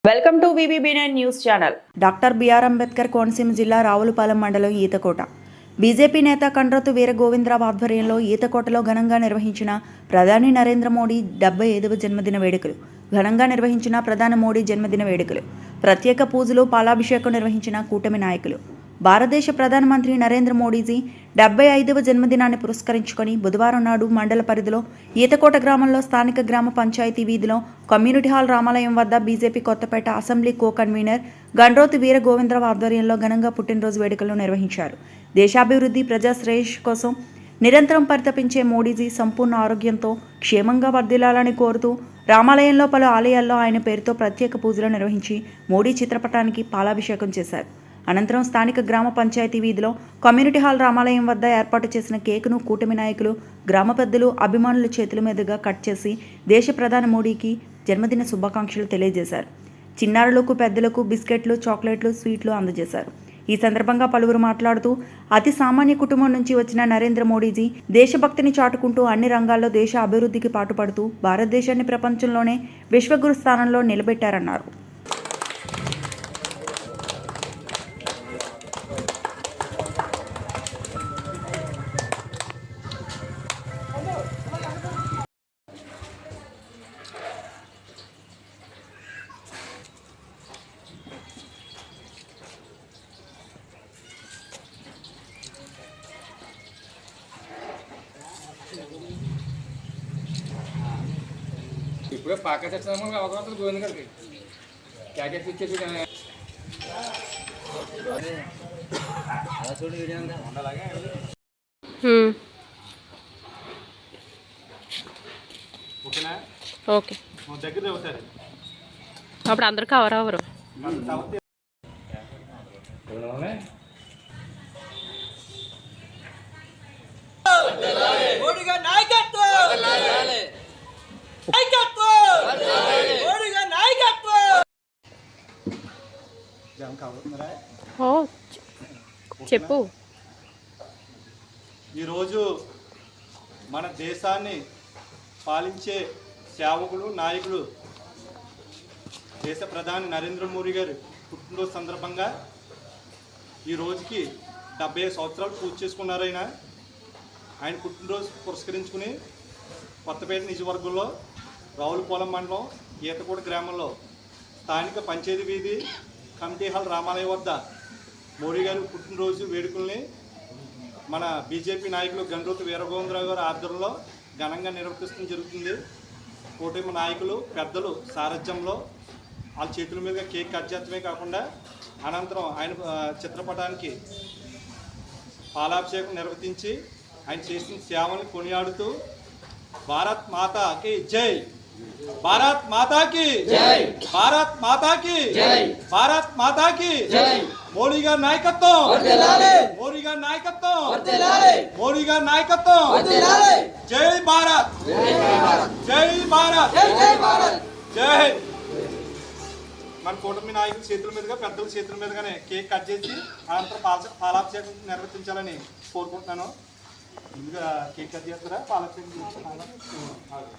Welcome to VBB9 news channel. Doctor B R Ambedkar Konaseema జిల్లా రావులపాలెం మండలం Ethakota BJP నేత కండ్రోతు వీర గోవిందరావు ఆధ్వర్యంలో ఈతకోటలో ఘనంగా నిర్వహించిన ప్రధాని నరేంద్ర మోడీ 75వ జన్మదిన వేడుకలు. ప్రత్యేక పూజలు, పాలాభిషేకం నిర్వహించిన కూటమి నాయకులు. భారతదేశ ప్రధానమంత్రి నరేంద్ర మోడీజీ 75వ జన్మదినాన్ని పురస్కరించుకొని బుధవారం నాడు మండల పరిధిలో ఈతకోట గ్రామంలో స్థానిక గ్రామ పంచాయతీ వీధిలో కమ్యూనిటీ హాల్ రామాలయం వద్ద BJP Kothapeta assembly co convener Gandrothu Veera Govindarao ఆధ్వర్యంలో ఘనంగా పుట్టినరోజు వేడుకలను నిర్వహించారు. దేశాభివృద్ధి, ప్రజా శ్రేయస్సు కోసం నిరంతరం పరితపించే మోడీజీ సంపూర్ణ ఆరోగ్యంతో క్షేమంగా వర్ధిల్లాలని కోరుతూ రామాలయంలో పలు ఆలయాల్లో ఆయన పేరుతో ప్రత్యేక పూజలు నిర్వహించి మోడీ చిత్రపటానికి పాలాభిషేకం చేశారు. అనంతరం స్థానిక గ్రామ పంచాయతీ వీధిలో కమ్యూనిటీ హాల్ రామాలయం వద్ద ఏర్పాటు చేసిన కేకును కూటమి నాయకులు, గ్రామ పెద్దలు, అభిమానుల చేతుల మీదుగా కట్ చేసి దేశ ప్రధాని మోడీకి జన్మదిన శుభాకాంక్షలు తెలియజేశారు. చిన్నారులకు, పెద్దలకు బిస్కెట్లు, చాక్లెట్లు, స్వీట్లు అందజేశారు. ఈ సందర్భంగా పలువురు మాట్లాడుతూ అతి సామాన్య కుటుంబం నుంచి వచ్చిన నరేంద్ర మోడీజీ దేశభక్తిని చాటుకుంటూ అన్ని రంగాల్లో దేశ అభివృద్ధికి పాటుపడుతూ భారతదేశాన్ని ప్రపంచంలోనే విశ్వగురు స్థానంలో నిలబెట్టారన్నారు. ఇప్పుడే పాక తెచ్చిన అవకాశం గోవింద గారికి క్యాకెట్ ఇచ్చేసి ఓకే అప్పుడు అందరు కవర్ అవ్వరు. చెప్పు. ఈరోజు మన దేశాన్ని పాలించే సేవకులు, నాయకులు, దేశ ప్రధాని నరేంద్ర మోడీ గారు పుట్టినరోజు సందర్భంగా ఈ రోజుకి 75 సంవత్సరాలు పూర్తి చేసుకున్నారు. ఆయన పుట్టినరోజు పురస్కరించుకుని కొత్తపేట నియోజకవర్గంలో రావులపాలెం మండలం ఈతకోట గ్రామంలో స్థానిక పంచాయతీ వీధి కమిటీ హాల్ రామాలయం వద్ద మోడీ గారి పుట్టినరోజు వేడుకల్ని మన బీజేపీ నాయకులు గండ్రోతు వీర గోవిందరావు గారి ఆధ్వర్యంలో ఘనంగా నిర్వర్తించడం జరుగుతుంది. కూటమి నాయకులు, పెద్దలు సారథ్యంలో వాళ్ళ చేతుల మీదుగా కేక్ కట్ చేయడమే కాకుండా అనంతరం ఆయన చిత్రపటానికి పాలాభిషేకం నిర్వర్తించి ఆయన చేసిన సేవల్ని కొనియాడుతూ భారత్ మాతాకి జై, భారత్ మాతాకి జై, భారత్ మాతాకి జై, భారత్ మాతాకి జై, మోడీ గారి నాయకత్వం వర్ధిల్లాలి, మోడీ గారి నాయకత్వం వర్ధిల్లాలి, మోడీ గారి నాయకత్వం వర్ధిల్లాలి. జై భారత్, జై భారత్, జై భారత్, జై భారత్, జై. మన కూటమి నాయకుల చేతుల మీదుగా, పెద్దల చేతుల మీదుగానే కేక్ కట్ చేసి అనంతరం పాలాభిషేకం నిర్వర్తించాలని కోరుకుంటున్నాను. ముందుగా కేక్ కట్ చేస్తారా? పాలాభిషేకం కావాలి